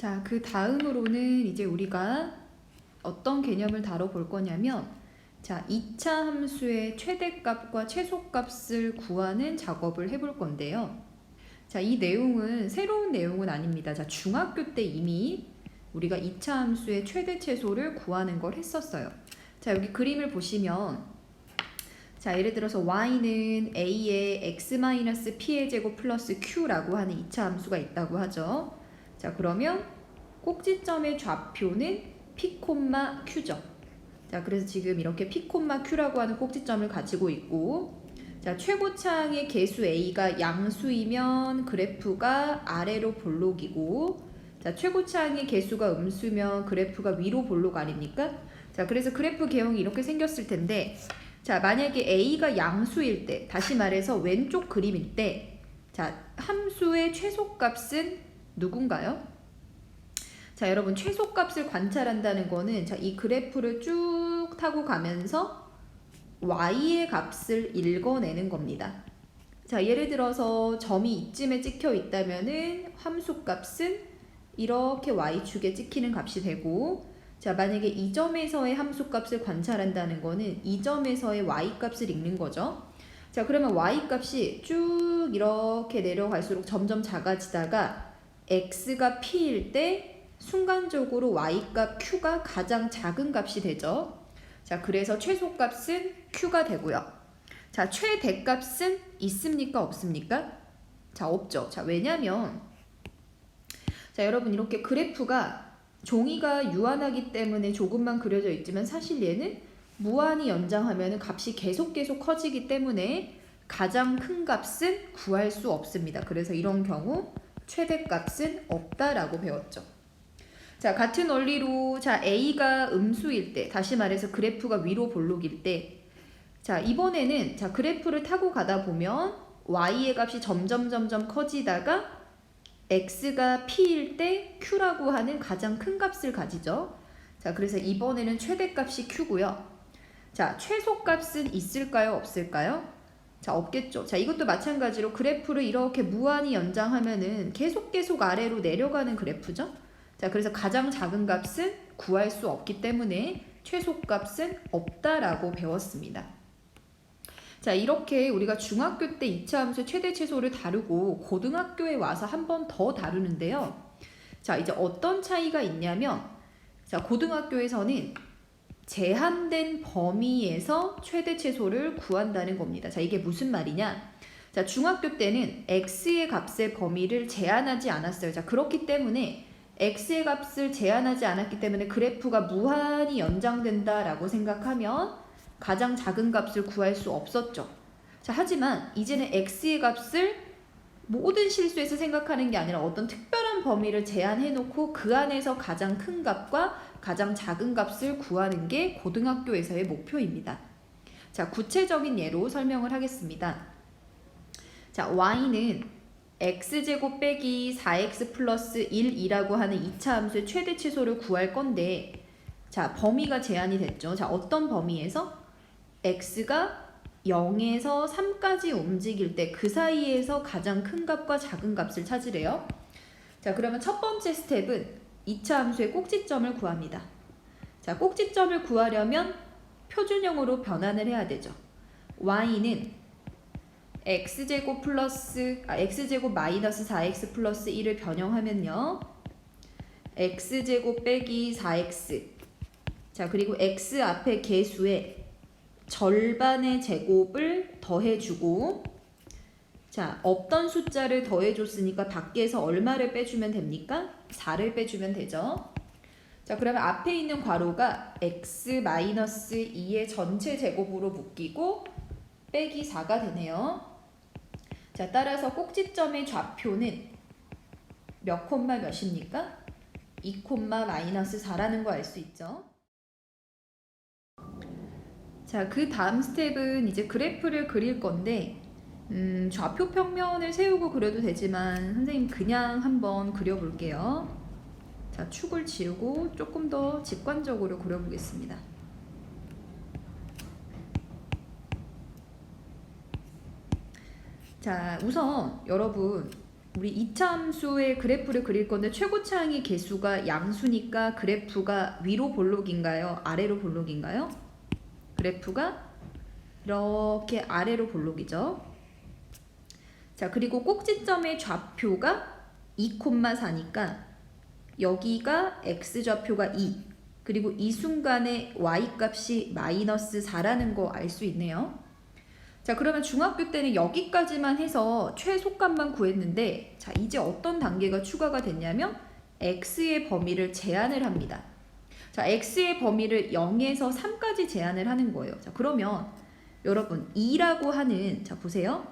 자, 그 다음으로는 이제 우리가 어떤 개념을 다뤄볼 거냐면, 자, 2차 함수의 최대값과 최소값을 구하는 작업을 해볼 건데요. 자, 이 내용은 새로운 내용은 아닙니다. 자, 중학교 때 이미 우리가 2차 함수의 최대 최소를 구하는 걸 했었어요. 자, 여기 그림을 보시면, 자, 예를 들어서 y는 a의 x-p의 제곱 플러스 q라고 하는 2차 함수가 있다고 하죠. 자, 그러면 꼭지점의 좌표는 p, q죠. 자, 그래서 지금 이렇게 p, q라고 하는 꼭지점을 가지고 있고, 자, 최고차항의 개수 a가 양수이면 그래프가 아래로 볼록이고, 자, 최고차항의 개수가 음수면 그래프가 위로 볼록 아닙니까? 자, 그래서 그래프 개형이 이렇게 생겼을 텐데, 자, 만약에 a가 양수일 때, 다시 말해서 왼쪽 그림일 때, 자, 함수의 최소값은 누군가요? 자, 여러분, 최소값을 관찰한다는 거는, 자, 이 그래프를 쭉 타고 가면서 y의 값을 읽어내는 겁니다. 자, 예를 들어서 점이 이쯤에 찍혀 있다면은 함수값은 이렇게 y축에 찍히는 값이 되고, 자, 만약에 이 점에서의 함수값을 관찰한다는 거는 이 점에서의 y값을 읽는 거죠. 자, 그러면 y값이 쭉 이렇게 내려갈수록 점점 작아지다가 x가 p일 때 순간적으로 y값 q가 가장 작은 값이 되죠. 자, 그래서 최소값은 q가 되고요. 자, 최대값은 있습니까? 없습니까? 자, 없죠. 자, 왜냐면, 자, 여러분, 이렇게 그래프가 종이가 유한하기 때문에 조금만 그려져 있지만 사실 얘는 무한히 연장하면 값이 계속 커지기 때문에 가장 큰 값은 구할 수 없습니다. 그래서 이런 경우 최대값은 없다라고 배웠죠. 자, 같은 원리로, 자, a가 음수일 때, 다시 말해서 그래프가 위로 볼록일 때, 자, 이번에는, 자, 그래프를 타고 가다 보면 y의 값이 점점 커지다가 x가 p일 때 q라고 하는 가장 큰 값을 가지죠. 자, 그래서 이번에는 최대값이 q고요. 자, 최소값은 있을까요? 없을까요? 자, 없겠죠. 자, 이것도 마찬가지로 그래프를 이렇게 무한히 연장하면은 계속 아래로 내려가는 그래프죠. 자, 그래서 가장 작은 값은 구할 수 없기 때문에 최소값은 없다라고 배웠습니다. 자, 이렇게 우리가 중학교 때 2차 함수 최대 최소를 다루고 고등학교에 와서 한 번 더 다루는데요. 자, 이제 어떤 차이가 있냐면, 자, 고등학교에서는 제한된 범위에서 최대 최소를 구한다는 겁니다. 자, 이게 무슨 말이냐? 자, 중학교 때는 x의 값의 범위를 제한하지 않았어요. 자, 그렇기 때문에 x의 값을 제한하지 않았기 때문에 그래프가 무한히 연장된다라고 생각하면 가장 작은 값을 구할 수 없었죠. 자, 하지만 이제는 x의 값을 모든 실수에서 생각하는 게 아니라 어떤 특별한 범위를 제한해놓고 그 안에서 가장 큰 값과 가장 작은 값을 구하는 게 고등학교에서의 목표입니다. 자, 구체적인 예로 설명을 하겠습니다. 자, y는 x제곱 빼기 4x 플러스 1이라고 하는 2차 함수의 최대 최소를 구할 건데, 자, 범위가 제한이 됐죠. 자, 어떤 범위에서? x가 0에서 3까지 움직일 때 그 사이에서 가장 큰 값과 작은 값을 찾으래요. 자, 그러면 첫 번째 스텝은 2차 함수의 꼭지점을 구합니다. 자, 꼭지점을 구하려면 표준형으로 변환을 해야 되죠. y는 x제곱 마이너스 4x 플러스 1을 변형하면요, x제곱 빼기 4x, 자, 그리고 x 앞에 개수에 절반의 제곱을 더해주고, 자, 없던 숫자를 더해줬으니까 밖에서 얼마를 빼주면 됩니까? 4를 빼주면 되죠. 자, 그러면 앞에 있는 괄호가 x-2의 전체 제곱으로 묶이고 빼기 4가 되네요. 자, 따라서 꼭지점의 좌표는 몇 콤마 몇입니까? 2 콤마 마이너스 4라는 거 알 수 있죠. 자, 그 다음 스텝은 이제 그래프를 그릴 건데, 좌표 평면을 세우고 그려도 되지만 선생님 그냥 한번 그려볼게요. 자, 축을 지우고 조금 더 직관적으로 그려보겠습니다. 자, 우선 여러분 우리 2차 함수의 그래프를 그릴 건데 최고차항의 개수가 양수니까 그래프가 위로 볼록인가요? 아래로 볼록인가요? 그래프가 이렇게 아래로 볼록이죠. 자, 그리고 꼭지점의 좌표가 2,4니까 여기가 x좌표가 2, 그리고 이 순간에 y값이 마이너스 4라는 거 알 수 있네요. 자, 그러면 중학교 때는 여기까지만 해서 최소값만 구했는데, 자, 이제 어떤 단계가 추가가 됐냐면 x의 범위를 제한을 합니다. 자, x의 범위를 0에서 3까지 제한을 하는 거예요. 자, 그러면 여러분 2라고 하는, 자 보세요.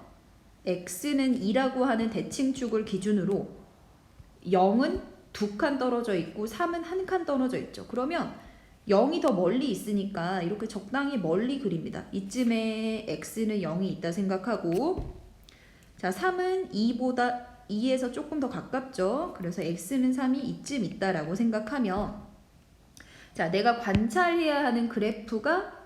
x는 2라고 하는 대칭축을 기준으로 0은 2칸 떨어져 있고 3은 1칸 떨어져 있죠. 그러면 0이 더 멀리 있으니까 이렇게 적당히 멀리 그립니다. 이쯤에 x는 0이 있다 생각하고, 자 3은 2에서 조금 더 가깝죠. 그래서 x는 3이 이쯤 있다라고 생각하면, 자 내가 관찰해야 하는 그래프가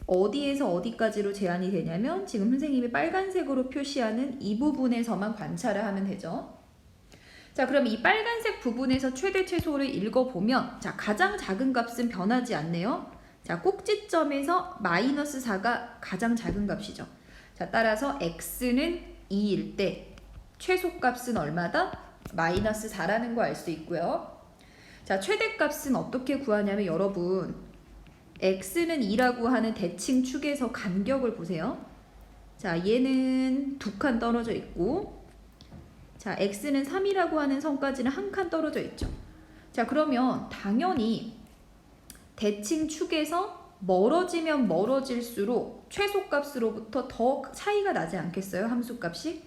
어디에서 어디까지로 제한이 되냐면 지금 선생님이 빨간색으로 표시하는 이 부분에서만 관찰을 하면 되죠. 자, 그럼 이 빨간색 부분에서 최대 최소를 읽어보면, 자, 가장 작은 값은 변하지 않네요. 자, 꼭지점에서 마이너스 4가 가장 작은 값이죠. 자, 따라서 x는 2일 때 최소값은 얼마다? 마이너스 4라는 거 알 수 있고요. 자, 최대값은 어떻게 구하냐면 여러분, x는 2라고 하는 대칭축에서 간격을 보세요. 자, 얘는 2칸 떨어져 있고, 자, x는 3이라고 하는 선까지는 1칸 떨어져 있죠. 자, 그러면 당연히 대칭축에서 멀어지면 멀어질수록 최소값으로부터 더 차이가 나지 않겠어요? 함수값이?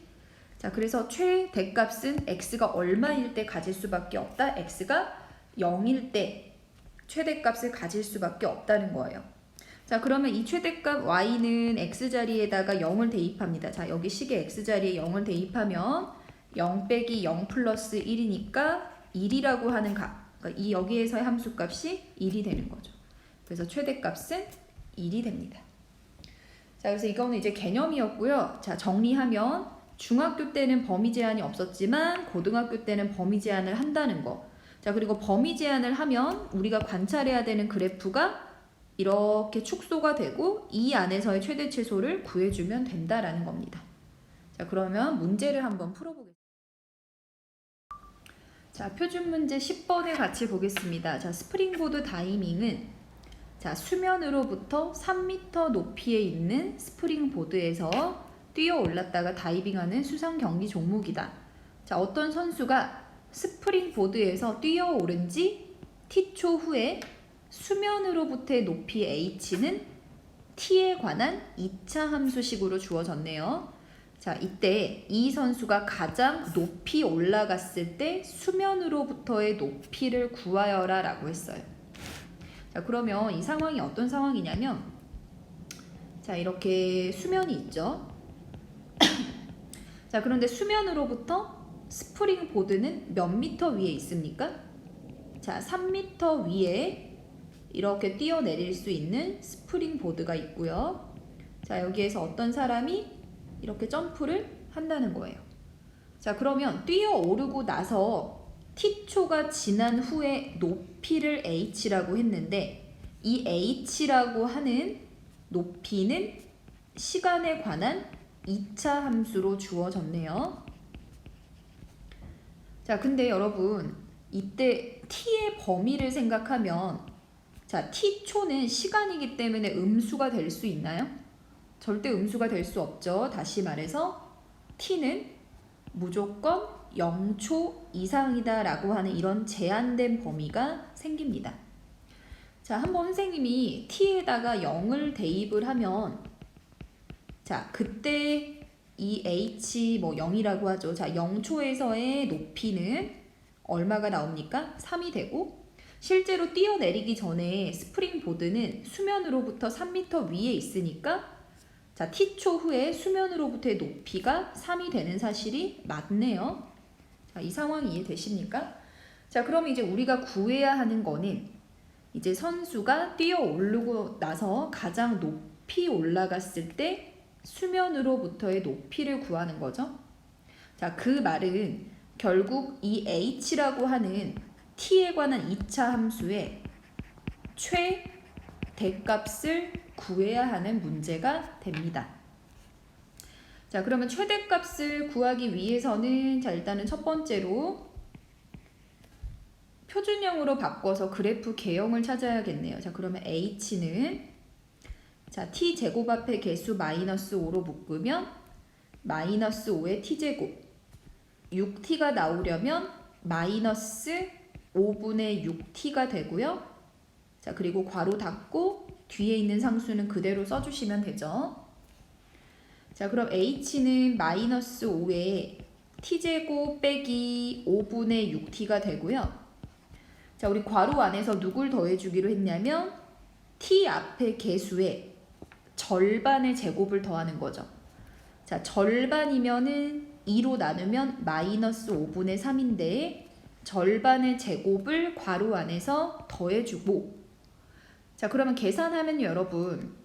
자, 그래서 최대값은 x가 얼마일 때 가질 수밖에 없다? x가 0일 때 최대값을 가질 수밖에 없다는 거예요. 자, 그러면 이 최대값 y는 x자리에다가 0을 대입합니다. 자, 여기 식의 x자리에 0을 대입하면 0 빼기 0 플러스 1이니까 1이라고 하는 값, 그러니까 이 여기에서의 함수값이 1이 되는 거죠. 그래서 최대값은 1이 됩니다. 자, 그래서 이거는 이제 개념이었고요. 자, 정리하면 중학교 때는 범위 제한이 없었지만 고등학교 때는 범위 제한을 한다는 거. 자, 그리고 범위 제한을 하면 우리가 관찰해야 되는 그래프가 이렇게 축소가 되고 이 안에서의 최대 최소를 구해주면 된다라는 겁니다. 자, 그러면 문제를 한번 풀어보겠습니다. 자, 표준 문제 10번을 같이 보겠습니다. 자, 스프링보드 다이밍은, 자, 수면으로부터 3m 높이에 있는 스프링보드에서 뛰어 올랐다가 다이빙하는 수상 경기 종목이다. 자, 어떤 선수가 스프링보드에서 뛰어 오른 지 t초 후에 수면으로부터의 높이 h는 t에 관한 2차 함수식으로 주어졌네요. 자, 이때 이 선수가 가장 높이 올라갔을 때 수면으로부터의 높이를 구하여라 라고 했어요. 자, 그러면 이 상황이 어떤 상황이냐면, 자, 이렇게 수면이 있죠. 자, 그런데 수면으로부터 스프링 보드는 몇 미터 위에 있습니까? 자, 3미터 위에 이렇게 뛰어내릴 수 있는 스프링 보드가 있고요. 자, 여기에서 어떤 사람이 이렇게 점프를 한다는 거예요. 자, 그러면 뛰어오르고 나서 t초가 지난 후에 높이를 h라고 했는데, 이 h라고 하는 높이는 시간에 관한 2차 함수로 주어졌네요. 자, 근데 여러분 이때 t의 범위를 생각하면, 자, t초는 시간이기 때문에 음수가 될 수 있나요? 절대 음수가 될 수 없죠. 다시 말해서 t는 무조건 0초 이상이다 라고 하는 이런 제한된 범위가 생깁니다. 자, 한번 선생님이 t에다가 0을 대입을 하면, 자, 그때 이 h 0이라고 하죠. 자, 0초에서의 높이는 얼마가 나옵니까? 3이 되고, 실제로 뛰어내리기 전에 스프링 보드는 수면으로부터 3m 위에 있으니까, 자, t초 후에 수면으로부터의 높이가 3이 되는 사실이 맞네요. 자, 이 상황이 이해되십니까? 자, 그럼 이제 우리가 구해야 하는 거는, 이제 선수가 뛰어 오르고 나서 가장 높이 올라갔을 때 수면으로부터의 높이를 구하는 거죠. 자, 그 말은 결국 이 h라고 하는 t에 관한 2차 함수의 최대값을 구해야 하는 문제가 됩니다. 자, 그러면 최대값을 구하기 위해서는 자, 일단은 첫 번째로 표준형으로 바꿔서 그래프 개형을 찾아야겠네요. 자, 그러면 h는 자, t제곱 앞에 개수 마이너스 5로 묶으면 마이너스 5의 t제곱 6t가 나오려면 마이너스 5분의 6t가 되고요. 자, 그리고 괄호 닫고 뒤에 있는 상수는 그대로 써주시면 되죠. 자, 그럼 h는 마이너스 5에 t제곱 빼기 5분의 6t가 되고요. 자, 우리 괄호 안에서 누굴 더해주기로 했냐면 t 앞에 개수에 절반의 제곱을 더하는 거죠. 자, 절반이면은 2로 나누면 마이너스 5분의 3인데 절반의 제곱을 괄호 안에서 더해주고 자, 그러면 계산하면 여러분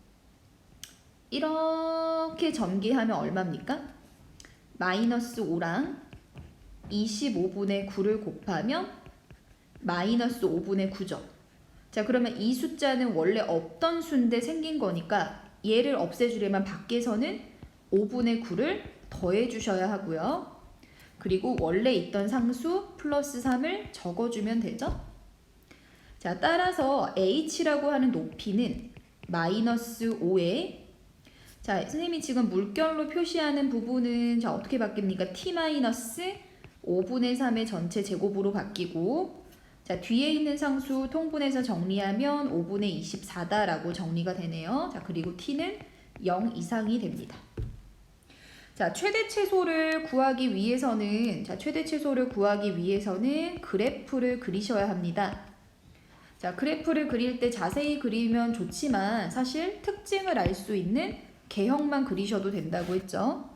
이렇게 전개하면 얼마입니까? 마이너스 5랑 25분의 9를 곱하면 마이너스 5분의 9죠. 자, 그러면 이 숫자는 원래 없던 수인데 생긴 거니까 얘를 없애주려면 밖에서는 5분의 9를 더해 주셔야 하고요. 그리고 원래 있던 상수 플러스 3을 적어주면 되죠. 자, 따라서 h라고 하는 높이는 마이너스 5에 자, 선생님이 지금 물결로 표시하는 부분은 자, 어떻게 바뀝니까? t 마이너스 5분의 3의 전체 제곱으로 바뀌고 자, 뒤에 있는 상수 통분해서 정리하면 5분의 24다라고 정리가 되네요. 자, 그리고 t는 0 이상이 됩니다. 자, 최대 최소를 구하기 위해서는 그래프를 그리셔야 합니다. 자, 그래프를 그릴 때 자세히 그리면 좋지만 사실 특징을 알 수 있는 개형만 그리셔도 된다고 했죠.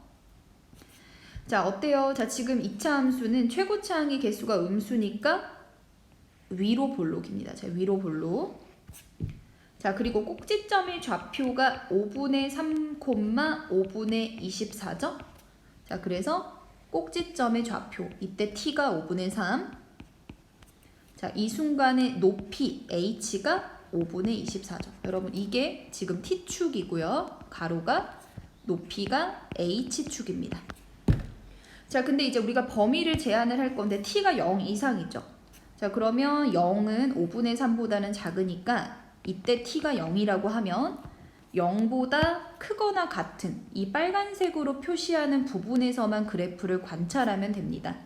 자, 어때요? 자, 지금 2차 함수는 최고차항의 개수가 음수니까 위로 볼록입니다. 자, 위로 볼록. 자, 그리고 꼭지점의 좌표가 5분의 3, 5분의 24죠? 자, 그래서 꼭지점의 좌표, 이때 t가 5분의 3. 자, 이 순간의 높이 h가 5분의 24죠. 여러분, 이게 지금 t축이고요. 가로가 높이가 h축입니다. 자, 근데 이제 우리가 범위를 제한을 할 건데 t가 0 이상이죠. 자, 그러면 0은 5분의 3보다는 작으니까 이때 t가 0이라고 하면 0보다 크거나 같은 이 빨간색으로 표시하는 부분에서만 그래프를 관찰하면 됩니다.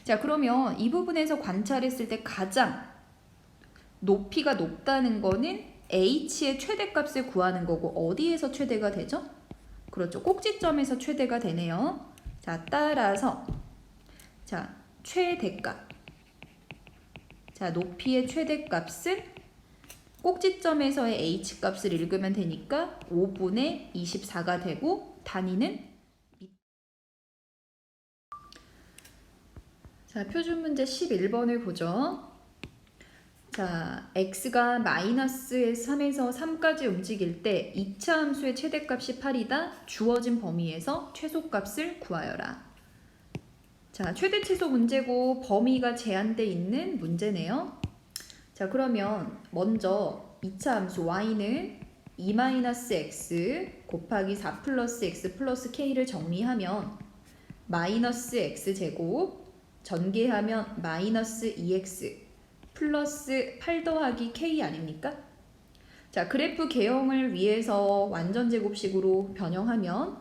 자, 그러면 이 부분에서 관찰했을 때 가장 높이가 높다는 거는 h의 최대값을 구하는 거고 어디에서 최대가 되죠? 그렇죠. 꼭지점에서 최대가 되네요. 자, 따라서 자, 최대값. 자, 높이의 최대값은 꼭지점에서의 h값을 읽으면 되니까 5분의 24가 되고 단위는 자, 표준 문제 11번을 보죠. 자, x가 마이너스 3에서 3까지 움직일 때 2차 함수의 최대값이 8이다. 주어진 범위에서 최소값을 구하여라. 자, 최대 최소 문제고 범위가 제한돼 있는 문제네요. 자, 그러면 먼저 2차 함수 y는 2-x 곱하기 4 플러스 x 플러스 k를 정리하면 마이너스 x제곱 전개하면 마이너스 2x 플러스 8 더하기 k 아닙니까? 자, 그래프 개형을 위해서 완전제곱식으로 변형하면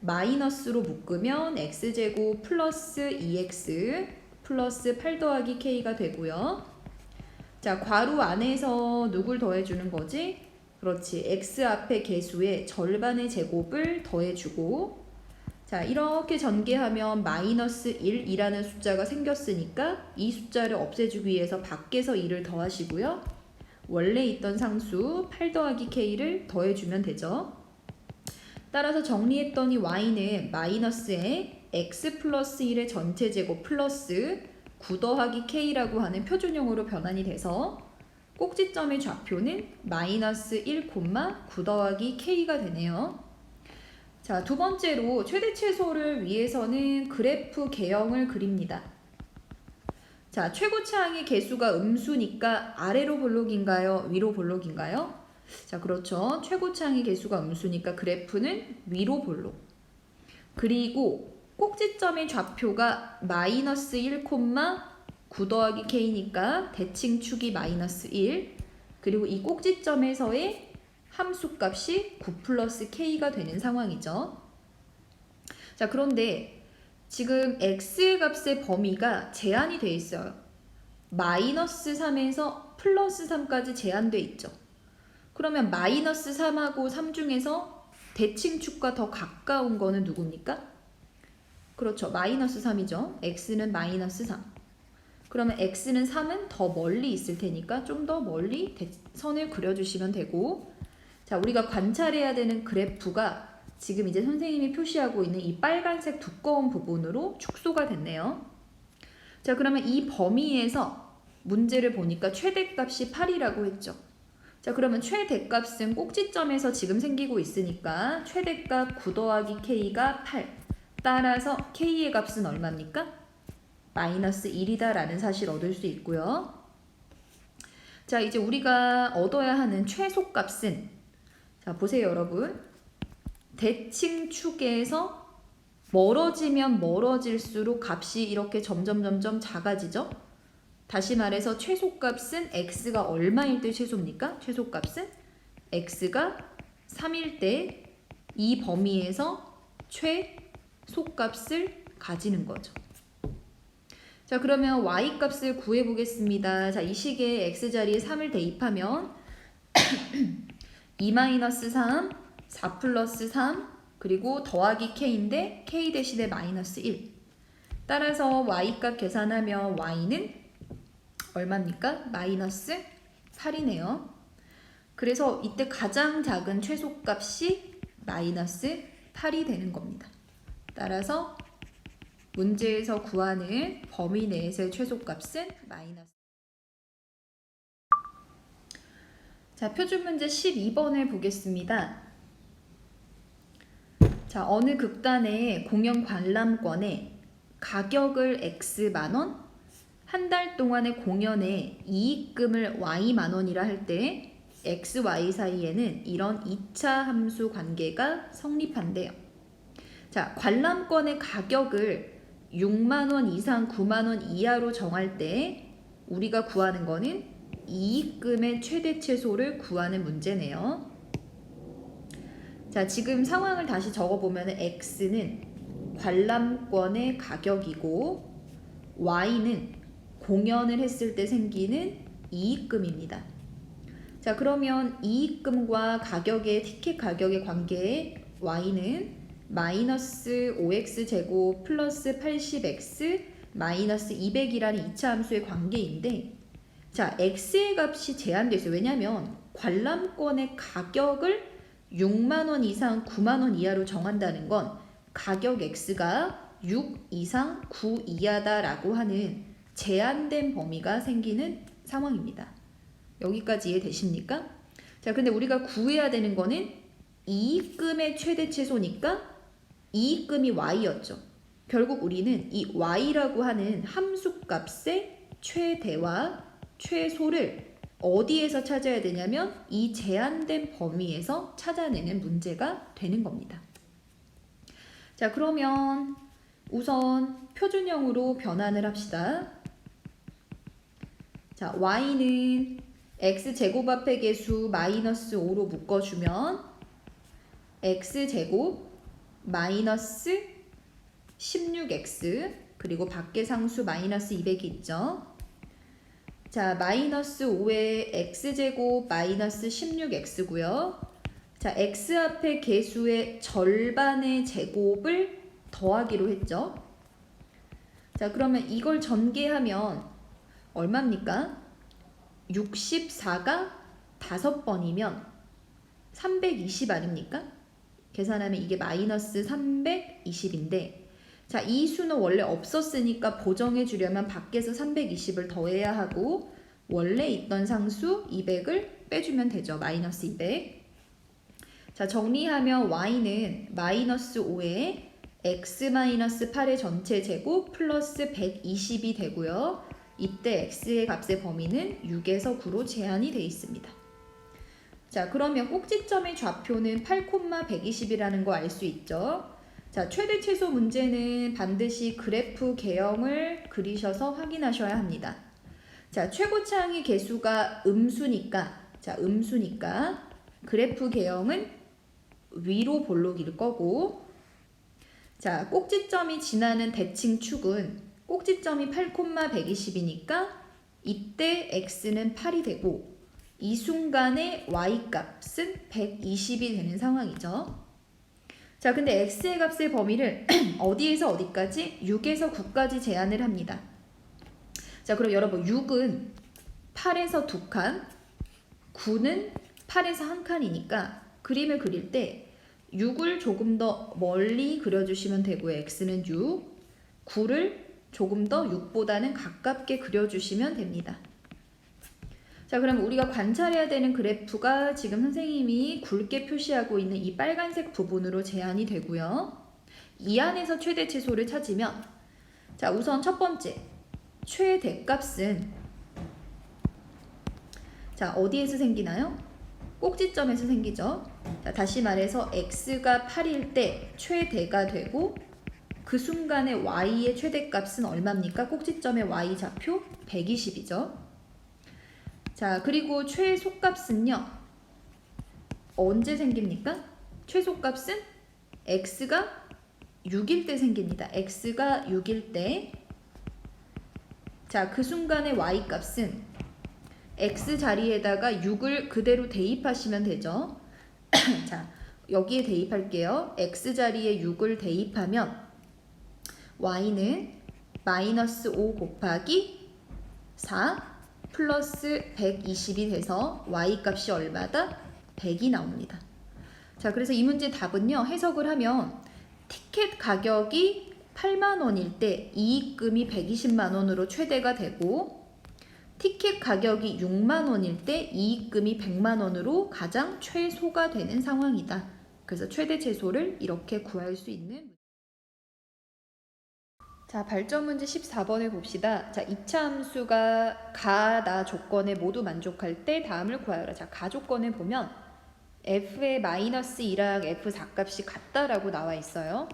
마이너스로 묶으면 x제곱 플러스 2x 플러스 8 더하기 k가 되고요. 자, 괄호 안에서 누굴 더해주는 거지? 그렇지, x 앞에 개수의 절반의 제곱을 더해주고 자, 이렇게 전개하면 마이너스 1이라는 숫자가 생겼으니까 이 숫자를 없애주기 위해서 밖에서 1을 더하시고요. 원래 있던 상수 8 더하기 k를 더해주면 되죠. 따라서 정리했더니 y는 마이너스에 x 플러스 1의 전체 제곱 플러스 9 더하기 k라고 하는 표준형으로 변환이 돼서 꼭지점의 좌표는 마이너스 1, 9 더하기 k가 되네요. 자, 두 번째로 최대 최소를 위해서는 그래프 개형을 그립니다. 자, 최고차항의 개수가 음수니까 아래로 볼록인가요? 위로 볼록인가요? 자, 그렇죠. 최고차항의 개수가 음수니까 그래프는 위로 볼록. 그리고 꼭지점의 좌표가 마이너스 1,9 더하기 k니까 대칭축이 마이너스 1. 그리고 이 꼭지점에서의 함수값이 9 플러스 k가 되는 상황이죠. 자, 그런데 지금 x 값의 범위가 제한이 돼 있어요. 마이너스 3에서 플러스 3까지 제한돼 있죠. 그러면 마이너스 3하고 3 중에서 대칭축과 더 가까운 거는 누굽니까? 그렇죠. 마이너스 3이죠. x는 마이너스 3. 그러면 x는 3은 더 멀리 있을 테니까 좀 더 멀리 선을 그려주시면 되고, 자, 우리가 관찰해야 되는 그래프가 지금 이제 선생님이 표시하고 있는 이 빨간색 두꺼운 부분으로 축소가 됐네요. 자, 그러면 이 범위에서 문제를 보니까 최대값이 8이라고 했죠. 자, 그러면 최대값은 꼭지점에서 지금 생기고 있으니까 최대값 9 더하기 k가 8. 따라서 k의 값은 얼마입니까? 마이너스 1이다 라는 사실 얻을 수 있고요. 자, 이제 우리가 얻어야 하는 최소값은, 자, 보세요 여러분. 대칭축에서 멀어지면 멀어질수록 값이 이렇게 점점 작아지죠. 다시 말해서 최소값은 x가 얼마일 때 최소입니까? 최소값은 x가 3일 때 이 범위에서 최소값을 가지는 거죠. 자, 그러면 y값을 구해 보겠습니다. 자, 이 식에 x자리에 3을 대입하면 2-3, 4 플러스 3, 그리고 더하기 k인데 k 대신에 마이너스 1. 따라서 y값 계산하면 y는 얼마입니까? 마이너스 8이네요. 그래서 이때 가장 작은 최소값이 마이너스 8이 되는 겁니다. 따라서 문제에서 구하는 범위 내에서의 최소값은 마이너스. 자, 표준 문제 12번을 보겠습니다. 자, 어느 극단의 공연 관람권에 가격을 x 만원, 한 달 동안의 공연에 이익금을 y 만원이라 할 때 x, y 사이에는 이런 2차 함수 관계가 성립한대요. 자, 관람권의 가격을 6만원 이상 9만원 이하로 정할 때 우리가 구하는 거는 이익금의 최대 최소를 구하는 문제네요. 자, 지금 상황을 다시 적어보면 x는 관람권의 가격이고 y는 공연을 했을 때 생기는 이익금입니다. 자, 그러면 이익금과 가격의 티켓 가격의 관계에 y는 마이너스 5x제곱 플러스 80x 마이너스 200이라는 2차 함수의 관계인데, 자, x의 값이 제한되어 있어요. 왜냐하면 관람권의 가격을 6만원 이상 9만원 이하로 정한다는 건 가격 x가 6 이상 9 이하다라고 하는 제한된 범위가 생기는 상황입니다. 여기까지 이해되십니까? 자, 근데 우리가 구해야 되는 거는 이익금의 최대 최소니까 이익금이 y였죠. 결국 우리는 이 y라고 하는 함수값의 최대와 최소를 어디에서 찾아야 되냐면 이 제한된 범위에서 찾아내는 문제가 되는 겁니다. 자, 그러면 우선 표준형으로 변환을 합시다. 자, y는 x제곱 앞의 개수 마이너스 5로 묶어주면 x제곱 마이너스 16x 그리고 밖에 상수 마이너스 200이 있죠. 자, 마이너스 5의 x제곱 마이너스 16x고요. 자, x 앞의 개수의 절반의 제곱을 더하기로 했죠. 자, 그러면 이걸 전개하면 얼마입니까? 64가 5번이면 320 아닙니까? 계산하면 이게 마이너스 320인데, 자, 이 수는 원래 없었으니까 보정해 주려면 밖에서 320을 더해야 하고 원래 있던 상수 200을 빼주면 되죠. 마이너스 200. 자, 정리하면 y는 마이너스 5에 x-8의 전체 제곱 플러스 120이 되고요. 이때 x의 값의 범위는 6에서 9로 제한이 되어 있습니다. 자, 그러면 꼭지점의 좌표는 8,120이라는 거 알 수 있죠? 자, 최대 최소 문제는 반드시 그래프 개형을 그리셔서 확인하셔야 합니다. 자, 최고차항의 개수가 음수니까 그래프 개형은 위로 볼록일 거고, 자, 꼭지점이 지나는 대칭 축은 꼭지점이 8,120이니까 이때 x는 8이 되고 이 순간에 y값은 120이 되는 상황이죠. 자, 근데 x의 값의 범위를 어디에서 어디까지? 6에서 9까지 제한을 합니다. 자, 그럼 여러분 6은 8에서 2칸, 9는 8에서 1칸이니까 그림을 그릴 때 6을 조금 더 멀리 그려주시면 되고요. x는 6, 9를 조금 더 6보다는 가깝게 그려주시면 됩니다. 자, 그럼 우리가 관찰해야 되는 그래프가 지금 선생님이 굵게 표시하고 있는 이 빨간색 부분으로 제한이 되고요. 이 안에서 최대 최소를 찾으면, 자, 우선 첫 번째 최대값은 자, 어디에서 생기나요? 꼭지점에서 생기죠. 자, 다시 말해서 x가 8일 때 최대가 되고 그 순간에 y의 최대값은 얼마입니까? 꼭지점의 y좌표 120이죠. 자, 그리고 최소값은요. 언제 생깁니까? 최소값은 x가 6일 때 생깁니다. x가 6일 때. 자, 그 순간의 y값은 x 자리에다가 6을 그대로 대입하시면 되죠. 자, 여기에 대입할게요. x 자리에 6을 대입하면 y는 마이너스 5 곱하기 4 플러스 120이 돼서 y값이 얼마다? 100이 나옵니다. 자, 그래서 이 문제 답은요. 해석을 하면 티켓 가격이 8만 원일 때 이익금이 120만 원으로 최대가 되고 티켓 가격이 6만 원일 때 이익금이 100만 원으로 가장 최소가 되는 상황이다. 그래서 최대 최소를 이렇게 구할 수 있는. 자, 발전 문제 14번을 봅시다. 자, 2차 함수가 가, 나 조건에 모두 만족할 때 다음을 구하여라. 자, 가 조건을 보면 f의 마이너스 2랑 f 4값이 같다라고 나와 있어요.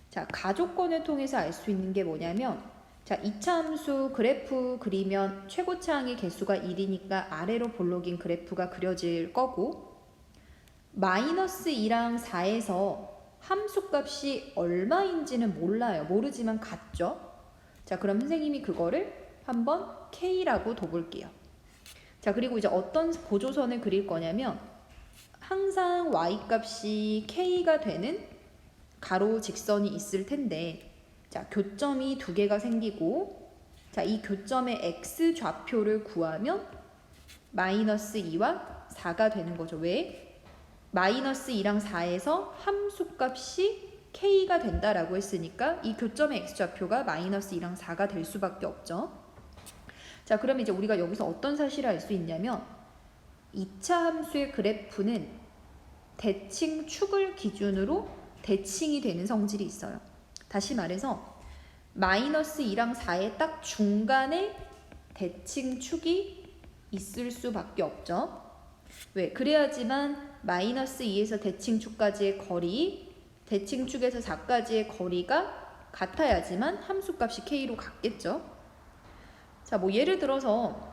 자, 가 조건을 통해서 알 수 있는 게 뭐냐면, 자, 2차 함수 그래프 그리면 최고차항의 개수가 1이니까 아래로 볼록인 그래프가 그려질 거고, 마이너스 2랑 4에서 함수값이 얼마인지는 몰라요. 모르지만 같죠? 자, 그럼 선생님이 그거를 한번 K라고 둬볼게요. 자, 그리고 이제 어떤 보조선을 그릴 거냐면 항상 Y값이 K가 되는 가로 직선이 있을 텐데, 자, 교점이 두 개가 생기고, 자, 이 교점의 X 좌표를 구하면 마이너스 2와 4가 되는 거죠. 왜? 마이너스 2랑 4에서 함수값이 K가 된다라고 했으니까 이 교점의 X좌표가 마이너스 2랑 4가 될 수밖에 없죠. 자, 그럼 이제 우리가 여기서 어떤 사실을 알 수 있냐면 2차 함수의 그래프는 대칭 축을 기준으로 대칭이 되는 성질이 있어요. 다시 말해서 마이너스 2랑 4의 딱 중간에 대칭 축이 있을 수밖에 없죠. 왜? 그래야지만 마이너스 2에서 대칭축까지의 거리, 대칭축에서 4까지의 거리가 같아야지만 함수값이 K로 같겠죠. 자, 뭐 예를 들어서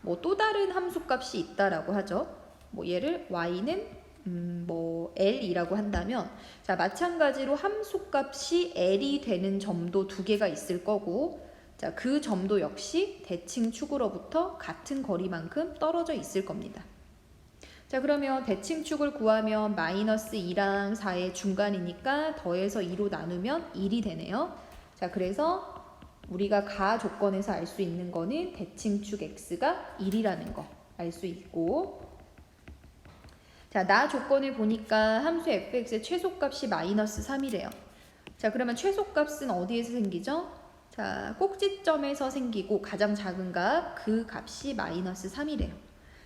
뭐 또 다른 함수값이 있다라고 하죠. 뭐 얘를 y는 뭐 L이라고 한다면, 자, 마찬가지로 함수값이 L이 되는 점도 두 개가 있을 거고, 자, 그 점도 역시 대칭축으로부터 같은 거리만큼 떨어져 있을 겁니다. 자, 그러면 대칭축을 구하면 마이너스 2랑 4의 중간이니까 더해서 2로 나누면 1이 되네요. 자, 그래서 우리가 가 조건에서 알 수 있는 거는 대칭축 x가 1이라는 거 알 수 있고, 자, 나 조건을 보니까 함수 fx의 최소값이 마이너스 3이래요. 자, 그러면 최소값은 어디에서 생기죠? 자, 꼭지점에서 생기고 가장 작은 값, 그 값이 마이너스 3이래요.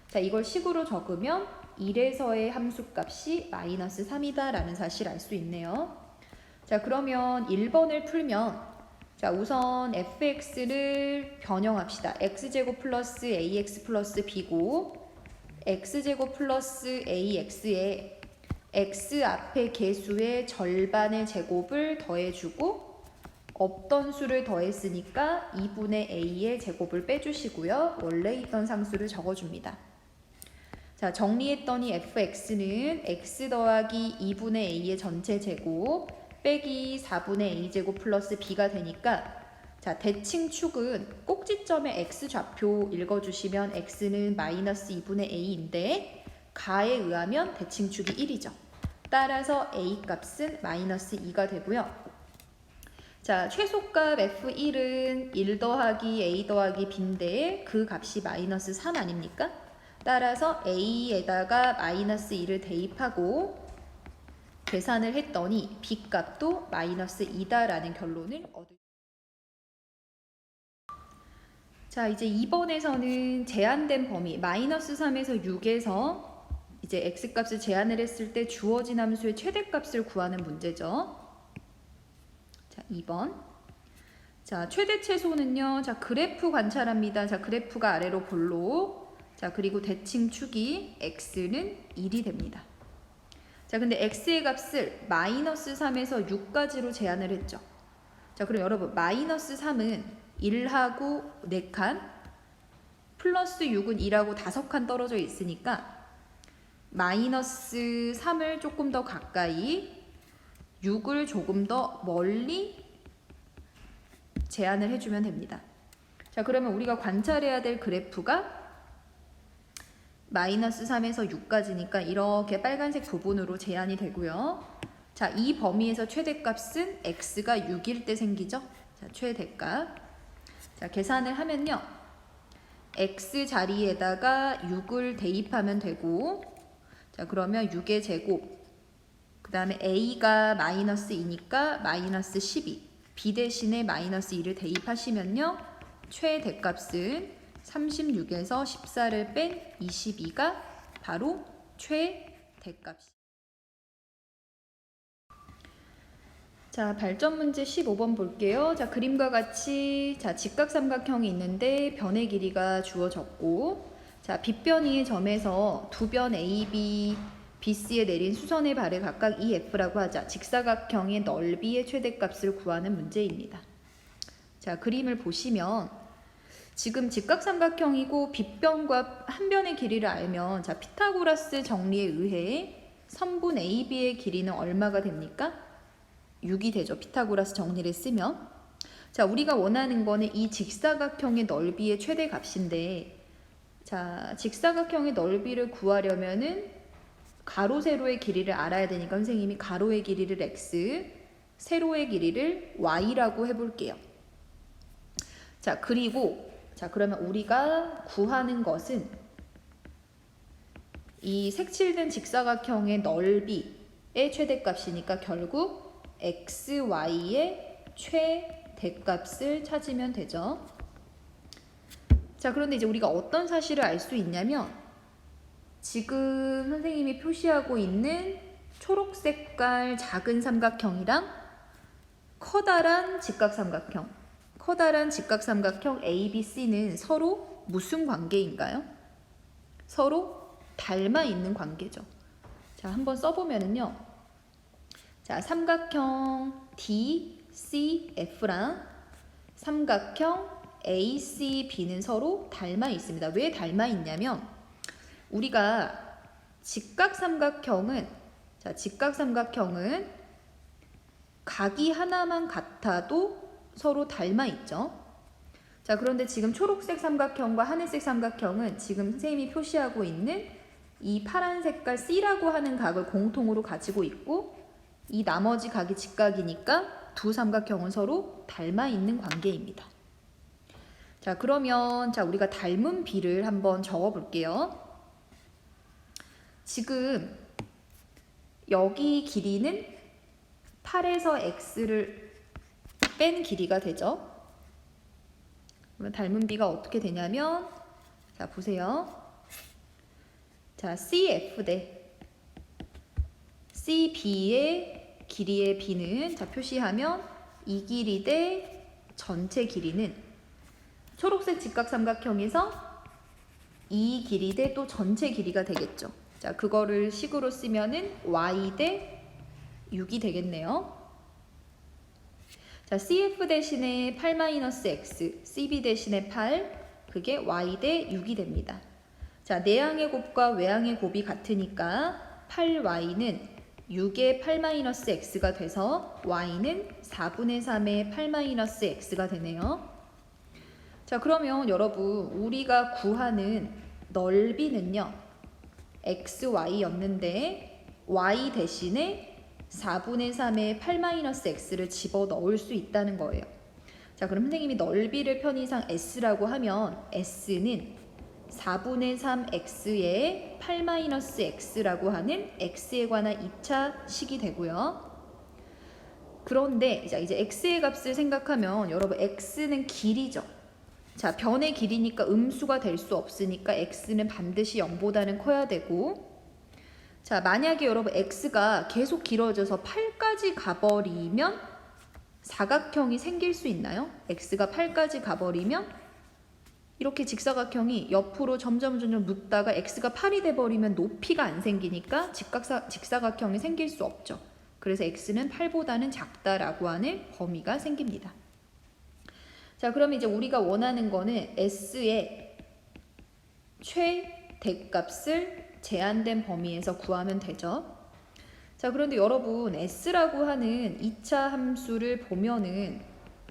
자, 이걸 식으로 적으면 1에서의 함수값이 마이너스 3이다 라는 사실을 알 수 있네요. 자, 그러면 1번을 풀면 자, 우선 fx를 변형합시다. x제곱 플러스 ax 플러스 b고 x제곱 플러스 ax에 x 앞에 개수의 절반의 제곱을 더해주고 없던 수를 더했으니까 2분의 a의 제곱을 빼주시고요. 원래 있던 상수를 적어줍니다. 자, 정리했더니 fx는 x 더하기 2분의 a의 전체 제곱 빼기 4분의 a제곱 플러스 b가 되니까 자, 대칭축은 꼭지점의 x좌표 읽어주시면 x는 마이너스 2분의 a인데 가에 의하면 대칭축이 1이죠. 따라서 a 값은 마이너스 2가 되고요. 자, 최소값 f1은 1 더하기 a 더하기 b인데 그 값이 마이너스 3 아닙니까? 따라서 a에다가 마이너스 2를 대입하고 계산을 했더니 b 값도 마이너스 2다라는 결론을 얻을. 자, 이제 2번에서는 제한된 범위 마이너스 3에서 6에서 이제 x값을 제한을 했을 때 주어진 함수의 최대값을 구하는 문제죠. 자, 2번. 자, 최대 최소는요. 자, 그래프 관찰합니다. 자, 그래프가 아래로 볼록. 자, 그리고 대칭축이 x는 1이 됩니다. 자, 근데 x의 값을 마이너스 3에서 6까지로 제한을 했죠. 자, 그럼 여러분 마이너스 3은 1하고 4칸 플러스 6은 2하고 5칸 떨어져 있으니까 마이너스 3을 조금 더 가까이 6을 조금 더 멀리 제한을 해주면 됩니다. 자, 그러면 우리가 관찰해야 될 그래프가 마이너스 3에서 6까지니까 이렇게 빨간색 부분으로 제한이 되고요. 자, 이 범위에서 최대값은 x가 6일 때 생기죠. 자, 최대값. 자, 계산을 하면요. x 자리에다가 6을 대입하면 되고 자, 그러면 6의 제곱 그 다음에 a가 마이너스 2니까 마이너스 12 b 대신에 마이너스 2를 대입하시면요. 최대값은 36에서 14를 뺀 22가 바로 최대값. 자, 발전 문제 15번 볼게요. 자, 그림과 같이 자, 직각삼각형이 있는데 변의 길이가 주어졌고 자, 빗변이의 점에서 두 변 AB, BC에 내린 수선의 발을 각각 EF라고 하자. 직사각형의 넓이의 최대값을 구하는 문제입니다. 자, 그림을 보시면 지금 직각삼각형이고 빗변과 한 변의 길이를 알면 자, 피타고라스 정리에 의해 선분 AB의 길이는 얼마가 됩니까? 6이 되죠. 피타고라스 정리를 쓰면. 자, 우리가 원하는 거는 이 직사각형의 넓이의 최대값인데 자, 직사각형의 넓이를 구하려면은 가로 세로의 길이를 알아야 되니까 선생님이 가로의 길이를 x, 세로의 길이를 y라고 해볼게요. 자, 그리고 자, 그러면 우리가 구하는 것은 이 색칠된 직사각형의 넓이의 최대값이니까 결국 x, y의 최대값을 찾으면 되죠. 자, 그런데 이제 우리가 어떤 사실을 알 수 있냐면 지금 선생님이 표시하고 있는 초록 색깔 작은 삼각형이랑 커다란 직각삼각형 ABC는 서로 무슨 관계인가요? 서로 닮아 있는 관계죠. 자, 한번 써보면은요. 자, 삼각형 DCF랑 삼각형 ACB는 서로 닮아 있습니다. 왜 닮아 있냐면 우리가 직각삼각형은 각이 하나만 같아도 서로 닮아 있죠. 자, 그런데 지금 초록색 삼각형과 하늘색 삼각형은 지금 선생님이 표시하고 있는 이 파란 색깔 C라고 하는 각을 공통으로 가지고 있고 이 나머지 각이 직각이니까 두 삼각형은 서로 닮아 있는 관계입니다. 자, 그러면 자, 우리가 닮은 비를 한번 적어 볼게요. 지금 여기 길이는 8에서 x를 뺀 길이가 되죠. 그러면 닮은 비가 어떻게 되냐면 자, 보세요. 자, CF 대 CB의 길이의 B는 자 표시하면 이 길이 대 전체 길이는 초록색 직각삼각형에서 이 길이 대 또 전체 길이가 되겠죠. 자, 그거를 식으로 쓰면은 y 대 6이 되겠네요. 자, CF 대신에 8-x, CB 대신에 8, 그게 y 대 6이 됩니다. 자, 내항의 곱과 외항의 곱이 같으니까 8y는 6의 8-x가 돼서 y는 4분의 3의 8-x가 되네요. 자, 그러면 여러분 우리가 구하는 넓이는요 xy였는데 y 대신에 4분의 3의 8-x를 집어넣을 수 있다는 거예요. 자, 그럼 선생님이 넓이를 편의상 s라고 하면 s는 4분의 3x의 8-x라고 하는 x에 관한 2차 식이 되고요. 그런데 이제 x의 값을 생각하면 여러분 x는 길이죠. 자, 변의 길이니까 음수가 될 수 없으니까 x는 반드시 0보다는 커야 되고, 자, 만약에 여러분 x가 계속 길어져서 8까지 가버리면 사각형이 생길 수 있나요? x가 8까지 가버리면 이렇게 직사각형이 옆으로 점점 눕다가 x가 8이 돼버리면 높이가 안 생기니까 직사각형이 생길 수 없죠. 그래서 x는 8보다는 작다라고 하는 범위가 생깁니다. 자, 그럼 이제 우리가 원하는 거는 s의 최대값을 제한된 범위에서 구하면 되죠. 자, 그런데 여러분 s라고 하는 2차 함수를 보면은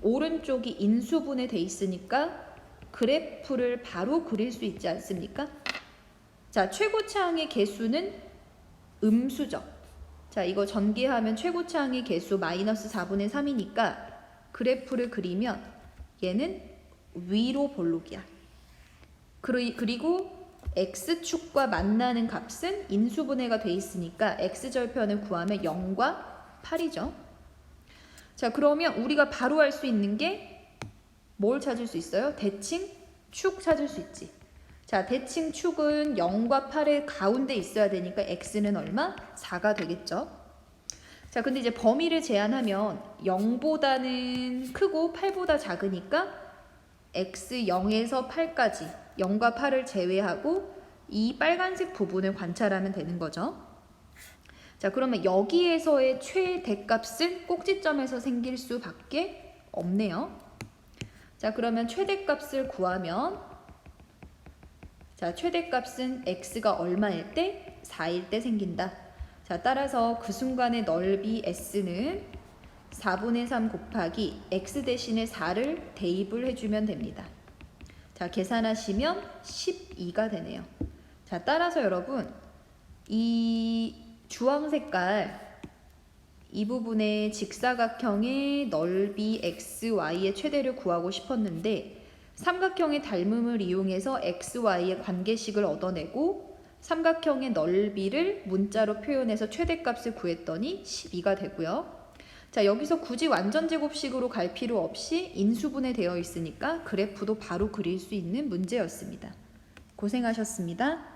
오른쪽이 인수분해 돼 있으니까 그래프를 바로 그릴 수 있지 않습니까? 자, 최고차항의 개수는 음수죠. 자, 이거 전개하면 최고차항의 개수 마이너스 4분의 3이니까 그래프를 그리면 얘는 위로 볼록이야. 그리고 x축과 만나는 값은 인수분해가 돼 있으니까 x절편을 구하면 0과 8이죠. 자, 그러면 우리가 바로 할 수 있는 게 뭘 찾을 수 있어요? 대칭 축 찾을 수 있지. 자, 대칭 축은 0과 8의 가운데 있어야 되니까 x는 얼마? 4가 되겠죠. 자, 근데 이제 범위를 제한하면 0보다는 크고 8보다 작으니까 x 0에서 8까지 0과 8을 제외하고 이 빨간색 부분을 관찰하면 되는 거죠. 자, 그러면 여기에서의 최대값은 꼭지점에서 생길 수밖에 없네요. 자, 그러면 최대값을 구하면, 자, 최대값은 x가 얼마일 때? 4일 때 생긴다. 자, 따라서 그 순간의 넓이 s는 4분의 3 곱하기 x 대신에 4를 대입을 해주면 됩니다. 자, 계산하시면 12가 되네요. 자, 따라서 여러분 이 주황 색깔 이 부분의 직사각형의 넓이 xy의 최대를 구하고 싶었는데 삼각형의 닮음을 이용해서 xy의 관계식을 얻어내고 삼각형의 넓이를 문자로 표현해서 최대값을 구했더니 12가 되고요. 자, 여기서 굳이 완전제곱식으로 갈 필요 없이 인수분해 되어 있으니까 그래프도 바로 그릴 수 있는 문제였습니다. 고생하셨습니다.